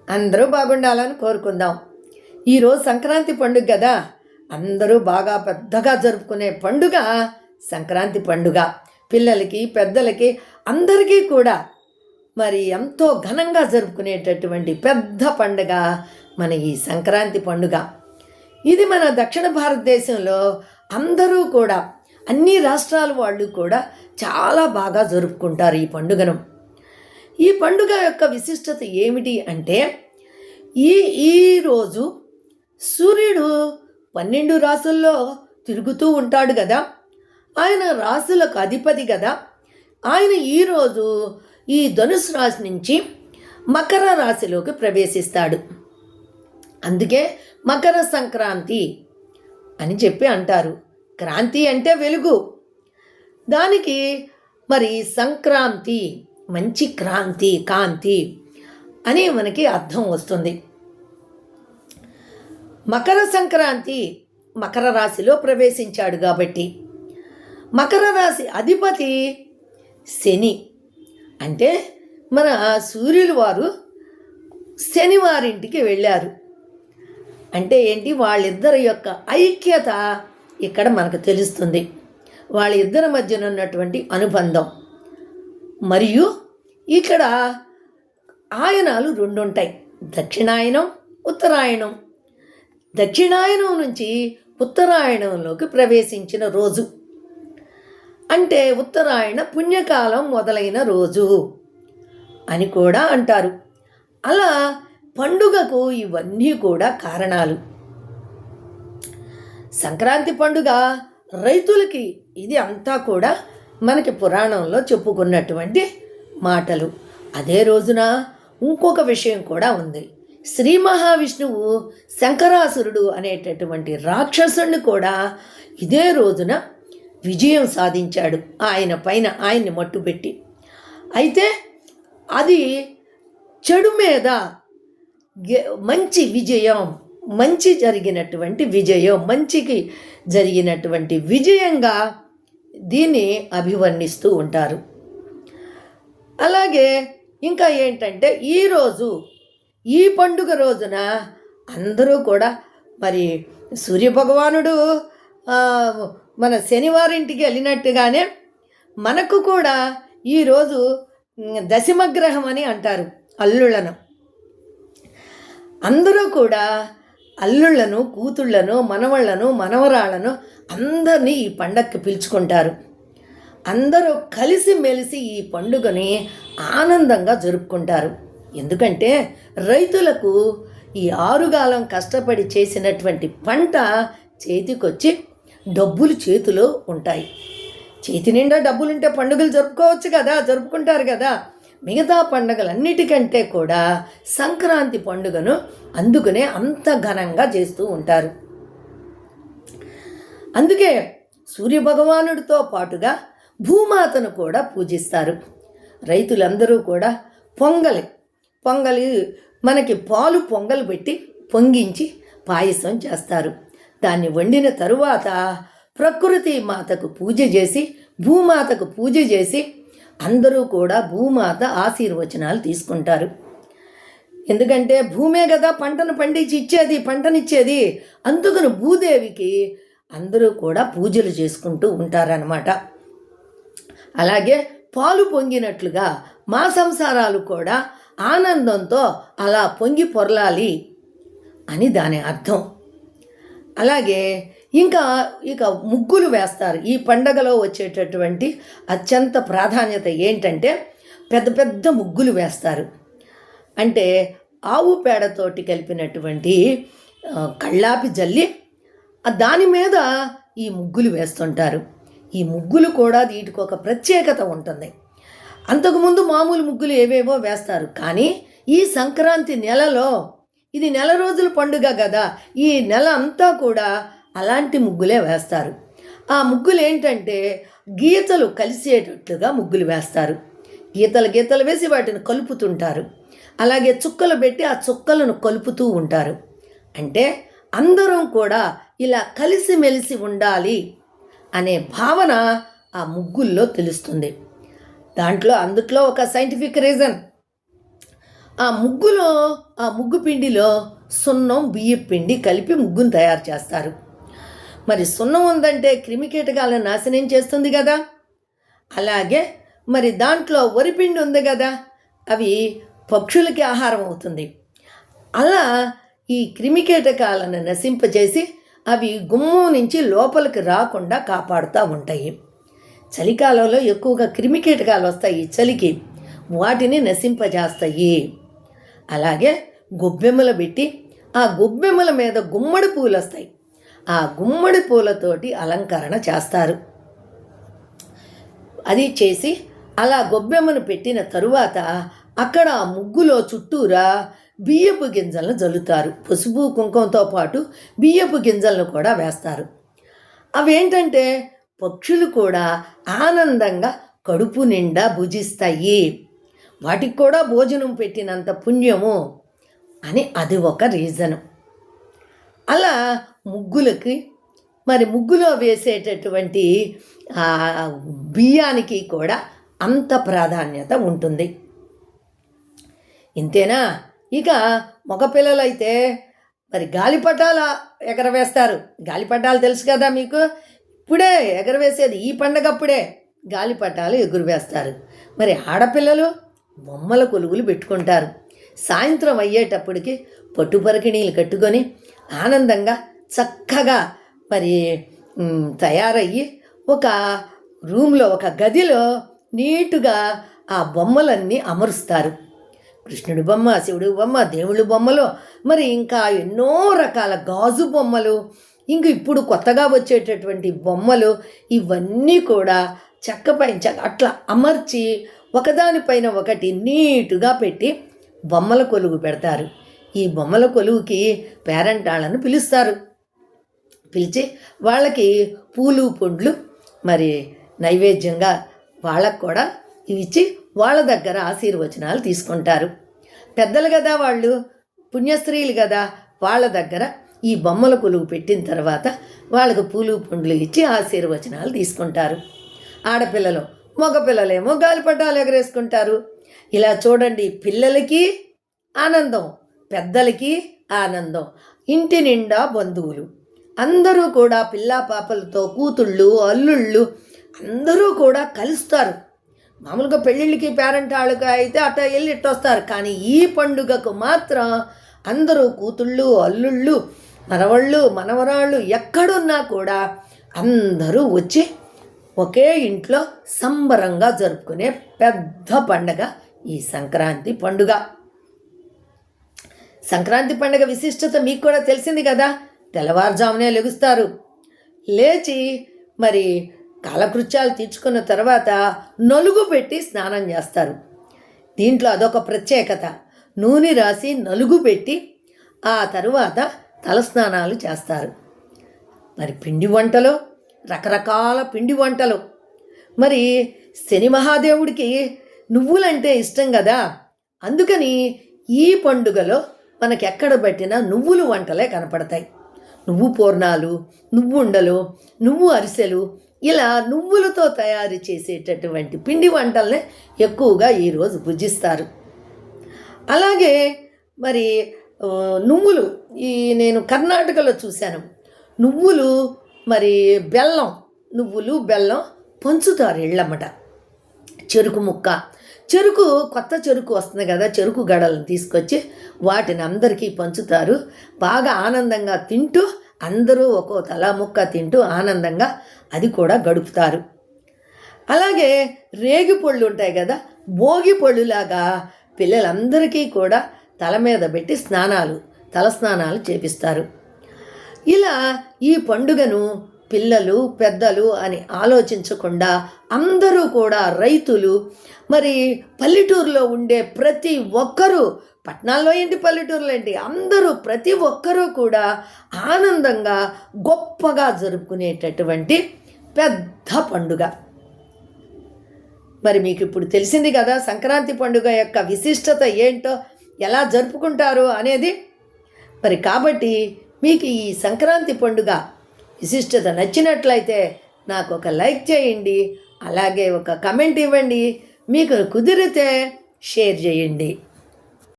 అందరూ బాగుండాలని కోరుకుందాం. ఈరోజు సంక్రాంతి పండుగ కదా, అందరూ బాగా పెద్దగా జరుపుకునే పండుగ సంక్రాంతి పండుగ. పిల్లలకి పెద్దలకి అందరికీ కూడా మరి ఎంతో ఘనంగా జరుపుకునేటటువంటి పెద్ద పండుగ మన ఈ సంక్రాంతి పండుగ. ఇది మన దక్షిణ భారతదేశంలో అందరూ కూడా అన్ని రాష్ట్రాల వాళ్ళు కూడా చాలా బాగా జరుపుకుంటారు ఈ పండుగను. ఈ పండుగ యొక్క విశిష్టత ఏమిటి అంటే ఈరోజు సూర్యుడు 12 రాసుల్లో తిరుగుతూ ఉంటాడు కదా, ఆయన రాసులకు అధిపతి కదా. ఆయన ఈరోజు ఈ ధనుసు రాశి నుంచి మకర రాశిలోకి ప్రవేశిస్తాడు. అందుకే మకర సంక్రాంతి అని చెప్పి అంటారు. క్రాంతి అంటే వెలుగు, దానికి మరి సంక్రాంతి మంచి క్రాంతి, కాంతి అని మనకి అర్థం వస్తుంది. మకర సంక్రాంతి మకర రాశిలో ప్రవేశించాడు కాబట్టి మకర రాశి అధిపతి శని. అంటే మన సూర్యులు వారు శనివారింటికి వెళ్ళారు. అంటే ఏంటి, వాళ్ళిద్దరి యొక్క ఐక్యత ఇక్కడ మనకు తెలుస్తుంది. వాళ్ళిద్దరి మధ్యన ఉన్నటువంటి అనుబంధం. మరియు ఇక్కడ ఆయనాలు 2 ఉంటాయి, దక్షిణాయనం, ఉత్తరాయణం. దక్షిణాయనం నుంచి ఉత్తరాయణంలోకి ప్రవేశించిన రోజు అంటే ఉత్తరాయణ పుణ్యకాలం మొదలైన రోజు అని కూడా అంటారు. అలా పండుగకు ఇవన్నీ కూడా కారణాలు. సంక్రాంతి పండుగ రైతులకి ఇది అంతా కూడా మనకి పురాణంలో చెప్పుకున్నటువంటి మాటలు. అదే రోజున ఇంకొక విషయం కూడా ఉంది. శ్రీ మహావిష్ణువు శంకరాసురుడు అనేటటువంటి రాక్షసుడిని కూడా ఇదే రోజున విజయం సాధించాడు, ఆయన పైన ఆయన్ని మట్టుబెట్టి. అయితే అది చెడు మీద మంచి విజయం, మంచి జరిగినటువంటి విజయం, మంచికి జరిగినటువంటి విజయంగా దీన్ని అభివర్ణిస్తూ ఉంటారు. అలాగే ఇంకా ఏంటంటే ఈరోజు ఈ పండుగ రోజున అందరూ కూడా మరి సూర్యభగవానుడు మన శనివారింటికి వెళ్ళినట్టుగానే మనకు కూడా ఈరోజు దశమగ్రహం అని అంటారు అల్లుళ్ళను. అందరూ కూడా అల్లుళ్ళను, కూతుళ్లను, మనవళ్లను, మనవరాళ్లను అందరినీ ఈ పండగకి పిలుచుకుంటారు. అందరూ కలిసిమెలిసి ఈ పండుగని ఆనందంగా జరుపుకుంటారు. ఎందుకంటే రైతులకు ఈ ఆరుగాలం కష్టపడి చేసినటువంటి పంట చేతికొచ్చి డబ్బులు చేతిలో ఉంటాయి. చేతి నిండా డబ్బులుంటే పండుగలు జరుపుకోవచ్చు కదా, జరుపుకుంటారు కదా. మిగతా పండుగలన్నిటికంటే కూడా సంక్రాంతి పండుగను అందుకనే అంత ఘనంగా చేస్తూ ఉంటారు. అందుకే సూర్యభగవానుడితో పాటుగా భూమాతను కూడా పూజిస్తారు. రైతులందరూ కూడా పొంగలి మనకి పాలు పొంగలు పెట్టి పొంగించి పాయసం చేస్తారు. దాన్ని వండిన తరువాత ప్రకృతి మాతకు పూజ చేసి, భూమాతకు పూజ చేసి అందరూ కూడా భూమాత ఆశీర్వచనాలు తీసుకుంటారు. ఎందుకంటే భూమే కదా పంటను పండించి ఇచ్చేది, పంటనిచ్చేది. అందుకని భూదేవికి అందరూ కూడా పూజలు చేసుకుంటూ ఉంటారన్నమాట. అలాగే పాలు పొంగినట్లుగా మా సంసారాలు కూడా ఆనందంతో అలా పొంగి పొరలాలి అని దాని అర్థం. అలాగే ఇక ముగ్గులు వేస్తారు. ఈ పండగలో వచ్చేటటువంటి అత్యంత ప్రాధాన్యత ఏంటంటే పెద్ద పెద్ద ముగ్గులు వేస్తారు. అంటే ఆవు పేడతోటి కలిపినటువంటి కళ్ళాపి జల్లి దాని మీద ఈ ముగ్గులు వేస్తుంటారు. ఈ ముగ్గులు కూడా వీటికి ఒక ప్రత్యేకత ఉంటుంది. అంతకుముందు మామూలు ముగ్గులు ఏవేవో వేస్తారు, కానీ ఈ సంక్రాంతి నెలలో ఇది నెల రోజుల పండుగ కదా, ఈ నెల అంతా కూడా అలాంటి ముగ్గులే వేస్తారు. ఆ ముగ్గులు ఏంటంటే గీతలు కలిసేటట్లుగా ముగ్గులు వేస్తారు. గీతలు వేసి వాటిని కలుపుతుంటారు. అలాగే చుక్కలు పెట్టి ఆ చుక్కలను కలుపుతూ ఉంటారు. అంటే అందరం కూడా ఇలా కలిసిమెలిసి ఉండాలి అనే భావన ఆ ముగ్గుల్లో తెలుస్తుంది. అందుట్లో ఒక సైంటిఫిక్ రీజన్. ఆ ముగ్గు పిండిలో సున్నం బియ్యం పిండి కలిపి ముగ్గును తయారు చేస్తారు. మరి సున్నం ఉందంటే క్రిమికీటకాలను నాశనం చేస్తుంది కదా. అలాగే మరి దాంట్లో వరిపిండి ఉంది కదా, అవి పక్షులకి ఆహారం అవుతుంది. అలా ఈ క్రిమికీటకాలను నశింపజేసి అవి గుమ్మం నుంచి లోపలికి రాకుండా కాపాడుతూ ఉంటాయి. చలికాలంలో ఎక్కువగా క్రిమికీటకాలు వస్తాయి చలికి, వాటిని నశింపజేస్తాయి. అలాగే గొబ్బెమ్మలు పెట్టి ఆ గొబ్బెమ్మల మీద గుమ్మడి పూలు వస్తాయి. ఆ గుమ్మడి పూలతోటి అలంకరణ చేస్తారు. అది చేసి అలా గొబ్బెమ్మను పెట్టిన తరువాత అక్కడ ఆ ముగ్గులో చుట్టూరా బియ్యపు గింజలను జల్లుతారు. పసుపు కుంకుమతో పాటు బియ్యపు గింజలను కూడా వేస్తారు. అవేంటంటే పక్షులు కూడా ఆనందంగా కడుపు నిండా భుజిస్తాయి, వాటికి కూడా భోజనం పెట్టినంత పుణ్యము అని అది ఒక రీజను. అలా ముగ్గులో వేసేటటువంటి బియ్యానికి కూడా అంత ప్రాధాన్యత ఉంటుంది. ఇంతేనా? ఇక మగపిల్లలైతే మరి గాలిపటాలు ఎగరవేస్తారు. గాలిపటాలు తెలుసు కదా మీకు, ఇప్పుడే ఎగరవేసేది ఈ పండగప్పుడే గాలిపటాలు ఎగురవేస్తారు. మరి ఆడపిల్లలు బొమ్మల కొలువులు పెట్టుకుంటారు. సాయంత్రం అయ్యేటప్పటికి పట్టుపరకిణీలు కట్టుకొని ఆనందంగా చక్కగా మరి తయారయ్యి ఒక రూమ్లో, ఒక గదిలో నీటుగా ఆ బొమ్మలన్నీ అమరుస్తారు. కృష్ణుడి బొమ్మ, శివుడి బొమ్మ, దేవుడి బొమ్మలు, మరి ఇంకా ఎన్నో రకాల గాజు బొమ్మలు, ఇంక ఇప్పుడు కొత్తగా వచ్చేటటువంటి బొమ్మలు, ఇవన్నీ కూడా చెక్కపై అట్లా అమర్చి ఒకదానిపైన ఒకటి నీటుగా పెట్టి బొమ్మల కొలువు పెడతారు. ఈ బొమ్మల కొలువుకి పేరంటాళ్ళను పిలుస్తారు. పిలిచి వాళ్ళకి పూలు పండ్లు మరి నైవేద్యంగా వాళ్ళకు కూడా ఇచ్చి వాళ్ళ దగ్గర ఆశీర్వచనాలు తీసుకుంటారు. పెద్దలు కదా వాళ్ళు, పుణ్యస్త్రీలు కదా, వాళ్ళ దగ్గర ఈ బొమ్మల కొలువు పెట్టిన తర్వాత వాళ్ళకు పూలు పండ్లు ఇచ్చి ఆశీర్వచనాలు తీసుకుంటారు. ఆడపిల్లలు, మగపిల్లలేమో గాలిపటాలు ఎగరేసుకుంటారు. ఇలా చూడండి, పిల్లలకి ఆనందం, పెద్దలకి ఆనందం, ఇంటి నిండా బంధువులు అందరూ కూడా పిల్లా పాపలతో, కూతుళ్ళు, అల్లుళ్ళు అందరూ కూడా కలుస్తారు. మామూలుగా పెళ్ళిళ్ళకి పేరెంటాళ్ళకి అయితే అట్ట వెళ్ళి ఇట్టొస్తారు, కానీ ఈ పండుగకు మాత్రం అందరూ కూతుళ్ళు, అల్లుళ్ళు, మనవళ్ళు, మనవరాళ్ళు ఎక్కడున్నా కూడా అందరూ వచ్చి ఒకే ఇంట్లో సంబరంగా జరుపుకునే పెద్ద పండగ ఈ సంక్రాంతి పండుగ. సంక్రాంతి పండుగ విశిష్టత మీకు కూడా తెలిసింది కదా. తెల్లవారుజామునే లెగుస్తారు, లేచి మరి కాలకృత్యాలు తీర్చుకున్న తర్వాత నలుగు పెట్టి స్నానం చేస్తారు. దీంట్లో అదొక ప్రత్యేకత. నూనె రాసి నలుగు పెట్టి ఆ తరువాత తలస్నానాలు చేస్తారు. మరి పిండి వంటలు, రకరకాల పిండి వంటలు. మరి శని మహాదేవుడికి నువ్వులంటే ఇష్టం కదా, అందుకని ఈ పండుగలో మనకి ఎక్కడ పెట్టినా నువ్వులు వంటలే కనపడతాయి. నువ్వు పూర్ణాలు, నువ్వు ఉండలు, నువ్వు అరిసెలు, ఇలా నువ్వులతో తయారు చేసేటటువంటి పిండి వంటలనే ఎక్కువగా ఈరోజు భుజిస్తారు. అలాగే మరి నువ్వులు, నేను కర్ణాటకలో చూశాను, నువ్వులు మరి బెల్లం, నువ్వులు బెల్లం పంచుతారు ఇళ్ళమ్మట. చెరుకు కొత్త చెరుకు వస్తుంది కదా, చెరుకు గడలను తీసుకొచ్చి వాటిని అందరికీ పంచుతారు. బాగా ఆనందంగా తింటూ అందరూ ఒక్కో తలా ముక్క తింటూ ఆనందంగా అది కూడా గడుపుతారు. అలాగే రేగి పళ్ళు ఉంటాయి కదా, భోగి పళ్ళులాగా పిల్లలందరికీ కూడా తల మీద పెట్టి తలస్నానాలు చేపిస్తారు. ఇలా ఈ పండుగను పిల్లలు, పెద్దలు అని ఆలోచించకుండా అందరూ కూడా, రైతులు, మరి పల్లెటూరులో ఉండే ప్రతి ఒక్కరూ, పట్టణాల్లో ఏంటి పల్లెటూరులో ఏంటి, అందరూ ప్రతి ఒక్కరూ కూడా ఆనందంగా గొప్పగా జరుపుకునేటటువంటి పెద్ద పండుగ. మరి మీకు ఇప్పుడు తెలిసింది కదా సంక్రాంతి పండుగ యొక్క విశిష్టత ఏంటో, ఎలా జరుపుకుంటారు అనేది. మరి కాబట్టి మీకు ఈ సంక్రాంతి పండుగ విశిష్టత నచ్చినట్లయితే నాకు ఒక లైక్ చేయండి, అలాగే ఒక కమెంట్ ఇవ్వండి, మీకు కుదిరితే షేర్ చేయండి.